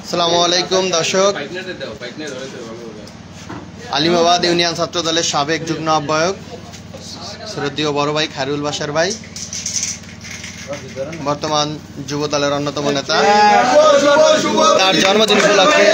আসসালামু আলাইকুম দর্শক, আলিমাবাদ ইউনিয়ন ছাত্র দলের সাবেক যুগ্ম আহ্বায়ক শ্রদ্ধেয় বড় ভাই খায়রুল বাশার ভাই, বর্তমান যুব দলের অন্যতম নেতা, তার জন্মদিন উপলক্ষে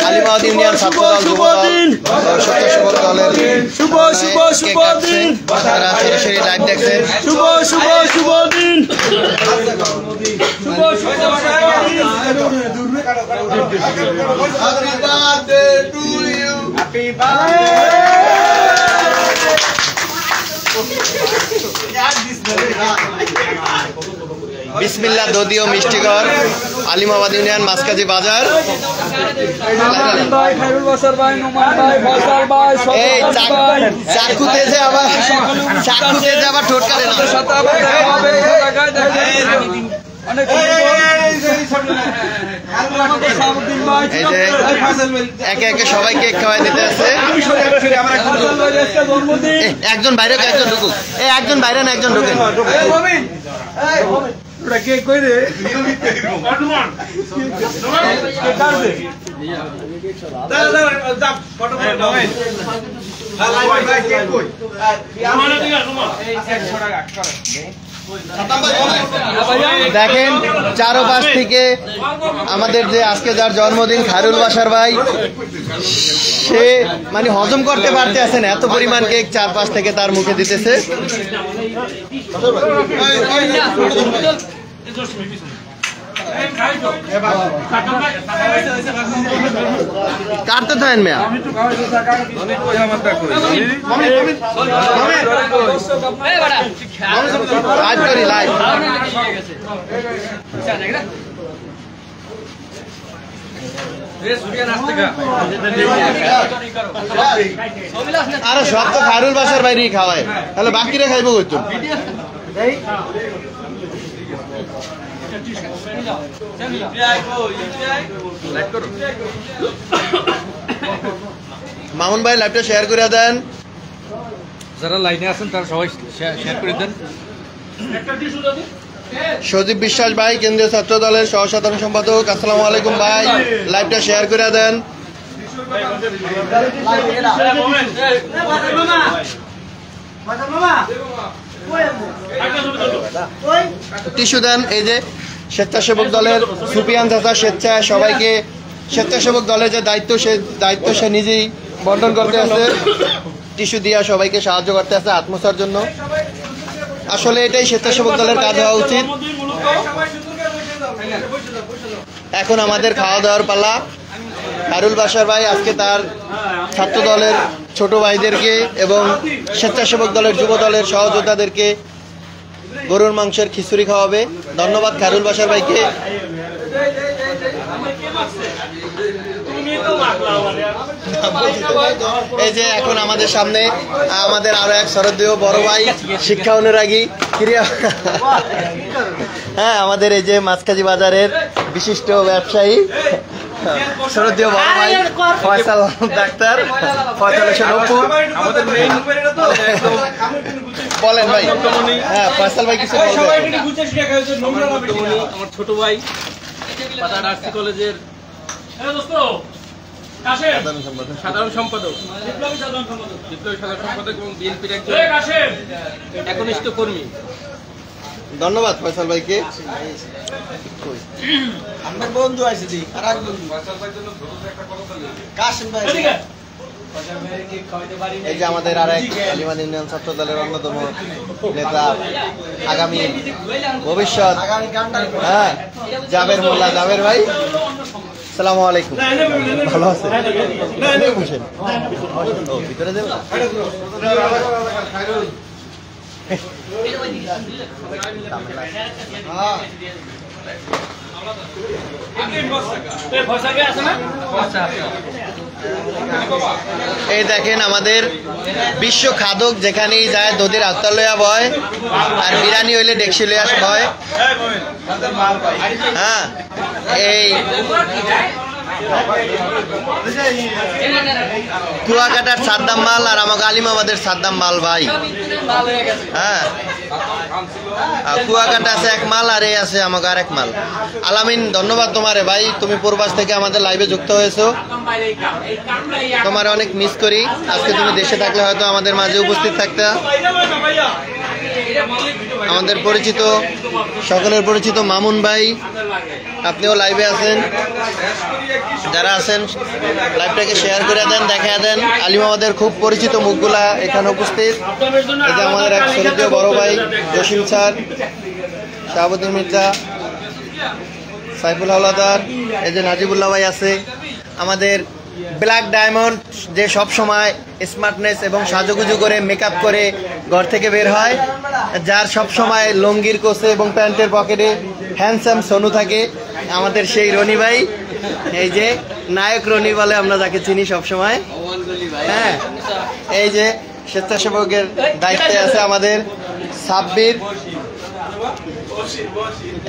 আলিমাবাদ ইউনিয়ন ছাত্র দল যুব দল স্বেচ্ছাসেবক দলের তারা সরাসরি লাইভ দেখছেন। বিসমিল্লাহ দদিও মিষ্টিঘর, আলিমাবাদ ইউনিয়ন মাসকাজি বাজার। চাকুতে যে আবার ঠোঁট কাটে না। এই যে একে একে সবাইকে খাওয়াই দিতে আছে। একজন বাইরে একজন ঢুকুক, একজন বাইরে না একজন ঢুকেন। দেখেন চারপাশ থেকে আমাদের যে আজকে যার জন্মদিন খায়রুল বাশার ভাই, সে মানে হজম করতে পারতে আছেন, এত পরিমাণ কেক চারপাশ থেকে তার মুখে দিতেছে। কাটতে থাকেন মেয়া, লাইভ করি লাইভ। আরে সব তো খায়রুল বাশার বাইরেই খাওয়ায়, তাহলে বাকিরা খাইবো করতো। মামুন ভাই লাইভটা শেয়ার করে দেন, যারা লাইনে আছেন তারা সবাই শেয়ার করে দেন। সজীব বিশ্বাস ভাই কেন্দ্রীয় ছাত্র দলের সহ সাধারণ সম্পাদক, আসসালামু আলাইকুম ভাই, লাইভটা শেয়ার করে দেন। টিস্যু দেন। এই যে স্বেচ্ছাসেবক দলের সুপিয়ান চাচা স্বেচ্ছায় সবাইকে স্বেচ্ছাসেবক দলের যে দায়িত্ব, সে দায়িত্ব সে নিজেই বন্টন করতে আছে, টিস্যু দিয়া সবাইকে সাহায্য করতে আছে আত্মসার জন্য। আসলে এটাই স্বেচ্ছাসেবক দলের কাজ হওয়া উচিত। এখন আমাদের খাওয়া দাওয়ার পালা। খায়রুল বাশার ভাই আজকে তার ছাত্র দলের ছোট ভাইদেরকে এবং স্বেচ্ছাসেবক দলের যুব দলের সহযোদ্ধাদেরকে গরুর মাংসের খিচুড়ি খাওয়াবে। ধন্যবাদ খায়রুল বাশার ভাইকে। এই যে এখন আমাদের সামনে আমাদের আরো এক শ্রদ্ধেয় বড় ভাই, শিক্ষা অনুরাগী ক্রিয়া, হ্যাঁ আমাদের এই যে মাসকাজি বাজারের বিশিষ্ট ব্যবসায়ী শ্রদ্ধেয় বড় ভাই ফয়সাল ডাক্তার, ফয়সাল হোসেন অপু। বলেন ভাই। হ্যাঁ ফয়সাল ভাই কিছু বলবেন? আমার ছোট ভাই বাজার আরসি কলেজের সাধারণ সম্পাদক, বিপ্লবী সাধারণ সম্পাদক এবং বিএনপির একজন একনিষ্ঠ কর্মী। ধন্যবাদ ফয়সাল ভাইকে। আমার বন্ধু আছে জি, আর বন্ধু কাশিম ভাই। এই যে আমাদের আরেক আলিমাবাদ ইউনিয়ন ছাত্র দলের অন্যতম নেতা, আগামী ভবিষ্যৎ, হ্যাঁ জাবের মোল্লা, জাবের ভাই, আসসালামু আলাইকুম, ভালো আছেন? বসেন, ভিতরে দেবেন। এই দেখেন আমাদের বিশ্ব খাদক যেখানেই যায় দধির আত্মা লইয়া বয়, আর বিরানি হইলে ডেকসি লইয়া বয়। হ্যাঁ এই কুয়াকাটার সাদ্দাম মাল আর আমাকে আলিমাবাদের সাদ্দাম মাল ভাই। হ্যাঁ, কুয়াকাটা আছে এক মাল আর এই আছে আমাকে আর এক মাল। আলামিন, ধন্যবাদ তোমারে ভাই, তুমি প্রবাস থেকে আমাদের লাইভে যুক্ত হয়েছো। তোমার অনেক মিস করি। আজকে তুমি দেশে থাকলে হয়তো আমাদের মাঝে উপস্থিত থাকতে। আমাদের পরিচিত, সকলের পরিচিত মামুন ভাই, আপনিও লাইভে আছেন। যারা আছেন লাইভটাকে শেয়ার করে দেন, দেখা দেন। আলিমাবাদের খুব পরিচিত মুখগুলা এখানে উপস্থিত। এটা আমাদের এক শরীরীয় বড় ভাই জসিম স্যার, শাহাবুদ্দিন মির্জা, সাইফুল হাওলাদার, এই যে নাজিবুল্লাহ ভাই আছে। আমাদের ব্ল্যাক ডায়মন্ড, যে সব সময় স্মার্টনেস এবং সাজুগুজু করে মেকআপ করে ঘর থেকে বের হয়, যার সব সময় লুঙ্গির কোসে এবং প্যান্টের পকেটে হ্যান্ডসাম সোনু থাকে, আমাদের সেই রনি ভাই। এই যে নায়ক রনি বলে আমরা যাকে চিনি সব সময়। হ্যাঁ, এই যে স্বেচ্ছাসেবকের দায়িত্বে আছে আমাদের সাব্বির।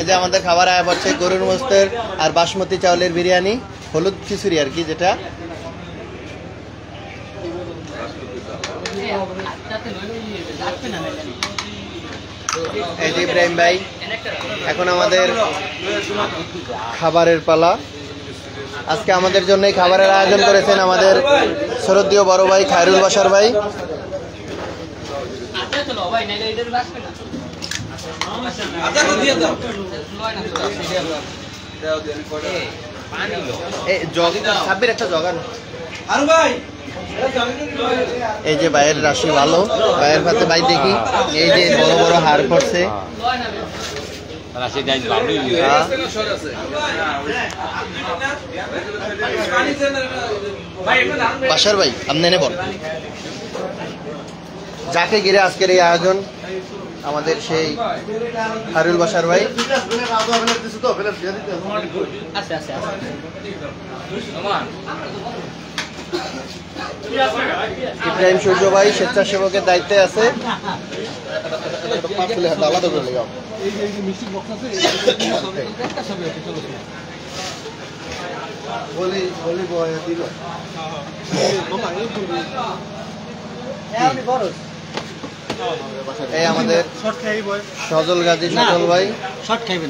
এই যে আমাদের খাবার আয়া পড়ছে গরুর মোস্তের আর বাসমতি চাউলের বিরিয়ানি, হলুদ খিচুড়ি আর কি, যেটা এই যে ইব্রাহিম ভাই। এখন আমাদের খাবারের পালা। আজকে আমাদের জন্যই খাবারের আয়োজন করেছেন আমাদের শরদীয় বড় ভাই খায়রুল বাশার ভাই। এই যে ভাইয়ের রাশি ভালো, ভাইয়ের পাতে ভাই দেখি এই যে বড় বড় হার পড়ছে। বাশার ভাই আপনি নেবেন যাকে ঘিরে আজকের এই আয়োজন, আমাদের সেই খায়রুল বাশার ভাই। ইব্রাহিম সূর্য ভাই স্বেচ্ছাসেবকের দায়িত্বে আছে। এই আমাদের সজল গাজী সজল ভাই। শর্ট খাইবে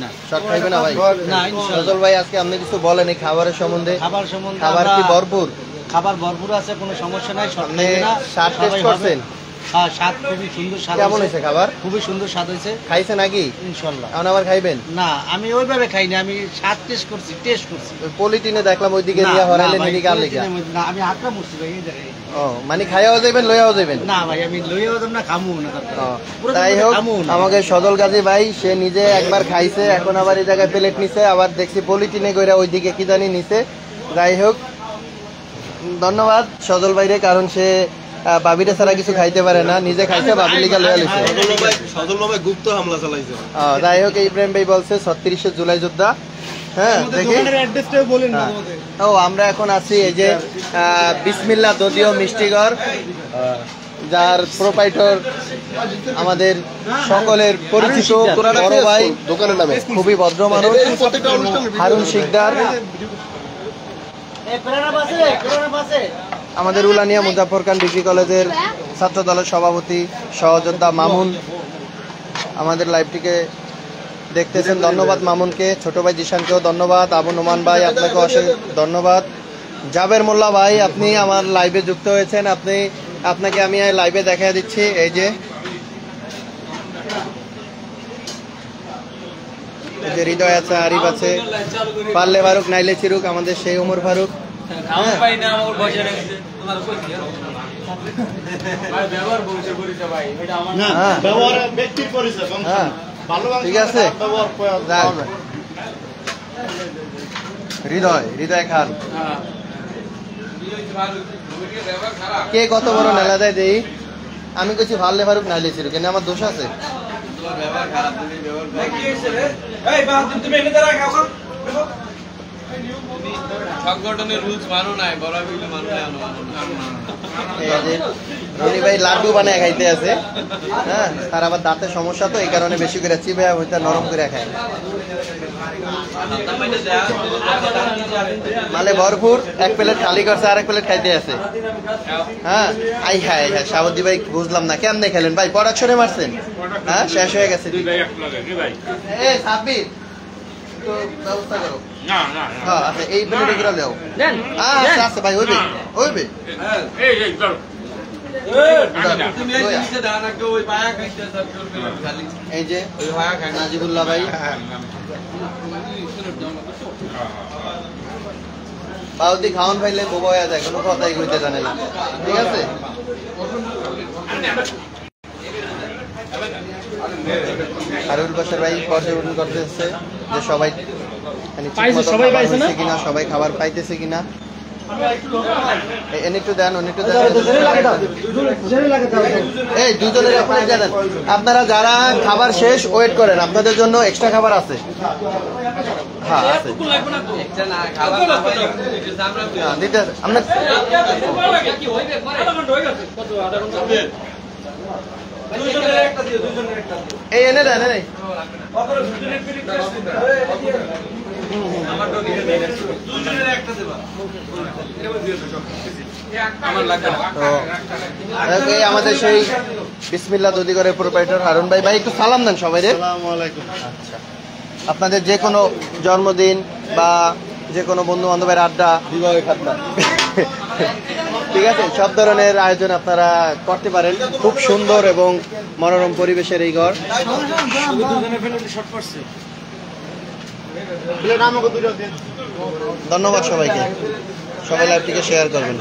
না ভাই? সজল ভাই, আজকে আপনি কিছু বলেন এই খাবারের সম্বন্ধে। খাবার কি ভরপুর? খাবার ভরপুর আছে, কোনো সমস্যা নাই। আপনি স্বাদ টেস্ট করছেন? হ্যাঁ, স্বাদ খুবই সুন্দর। স্বাদ কেমন হয়েছে খাবার? খুবই সুন্দর স্বাদ হয়েছে। খাইছে নাকি? ইনশাআল্লাহ। এখন আবার খাইবেন? না, আমি ওইভাবে খাইনি, আমি স্বাদ টেস্ট করছি। ওই পলিটিনে দেখলাম ওইদিকে নিয়ে হরাইলেন এদিকে আর লেখা। না, আমি হাতটা মুছছি ভাই এই জায়গায়। ও, মানে খাইয়াও যাবেন লইয়াও যাবেন? না ভাই, আমি লইয়াও যাব না, খামু না। তাই হোক, আমাকে সজল গাজী ভাই সে নিজে একবার খাইছে, এখন আবার এই জায়গায় প্লেট নিছে, আবার দেখছি পলিটিনে কইরা ওইদিকে কি জানি নিছে। যাই হোক, ধন্যবাদ সজল ভাইরে, কারণ সে বাবিটা ছাড়া কিছু খাইতে পারে না, নিজে খাইছে, বাবি লিগা লইয়া লইছে। গুপ্ত হামলা চালাইছে। যাই হোক, ইব্রাহিম ভাই বলছে 36শে জুলাই যোদ্ধা। হ্যাঁ, দেখি। ও, আমরা এখন আছি এই যে বিসমিল্লাহ দদিও মিষ্টিঘর, যার প্রোপাইটর আমাদের সকলের পরিচিত বড় ভাই, দোকানের নামে খুবই ভদ্র মানুষ, হারুন শিকদার। আমাদের উলানিয়া মুজাফর খান ডিগ্রি কলেজের ছাত্র দলের সভাপতি সহযোদ্ধা মামুন আমাদের লাইভটিকে দেখতেছেন। ধন্যবাদ মামুনকে। ছোট ভাই জিশানকেও ধন্যবাদ। আবু নোমান ভাই, আপনাকে অশেষ ধন্যবাদ। জাবের মোল্লা ভাই, আপনি আমার লাইভে যুক্ত হয়েছেন, আপনাকে আমি লাইভে দেখা দিচ্ছি। এই যে হৃদয় আছে, আরিফ আছে, পারলে ফারুক নাইলে চিরুক, আমাদের সেই ওমর ফারুক। ঠিক আছে, হৃদয় খান কে কত বড় নেলা দেয় দেই। আমি কইছি ভাল্লে ফারুক নাইলে চিরুক, কিন্তু আমার দোষ আছে। সংগঠনের রুলস মানো নাই, বড় বিলে মানো নাই, এই যে রনি ভাই লাড্ডু বানায় খাইতে আছে। হ্যাঁ, তার আবার দাঁতের সমস্যা, তো এই কারণে বেশি করে চিবে হইতে নরম করে খায়। মালে ভরপুর, এক প্লেট খালি করছে, আরেক প্লেট খাইতে আছে। হ্যাঁ, আই হ্যাঁ হ্যাঁ সাবদ্দি ভাই বুঝলাম না কেমনে খেলেন ভাই, প্রোডাকশনে মারছেন? হ্যাঁ, শেষ হয়ে গেছে। এই সাব্বির তো ব্যবস্থা করো। হ্যাঁ, আচ্ছা এই প্লেটে করে দাও। আচ্ছা আচ্ছা ভাই, ওইবে ওইবে। এই যে নাজিবুল্লাহ ভাই, বাউদি খাওয়ান পাইলে বোবা হয়ে যায়, কোনো কথাই কইতে জানে না। ঠিক আছে, আরুল বাসার ভাই পর্যবেক্ষণ করতেছে যে সবাই কিনা, সবাই খাবার পাইতেছে কিনা। একটু দেন, একটু দেন। এই দুজনের আপনার জানেন, আপনারা যারা খাবার শেষ ওয়েট করেন, আপনাদের জন্য এক্সট্রা খাবার আছে। হ্যাঁ আছে, দিতে আপনার এই এনে দেন, এনে এই আমাদের সেই বিসমিল্লাহ দুধি করে প্রোপাইটার হারুন ভাই। ভাই একটু সালাম দেন সবাই। আচ্ছা, আপনাদের যে কোনো জন্মদিন বা যে কোনো বন্ধু বান্ধবের আড্ডা, ঠিক আছে, সব ধরনের আয়োজন আপনারা করতে পারেন। খুব সুন্দর এবং মনোরম পরিবেশের এই ঘর। ধন্যবাদ সবাইকে, সবাই লাইভটিকে শেয়ার করবেন।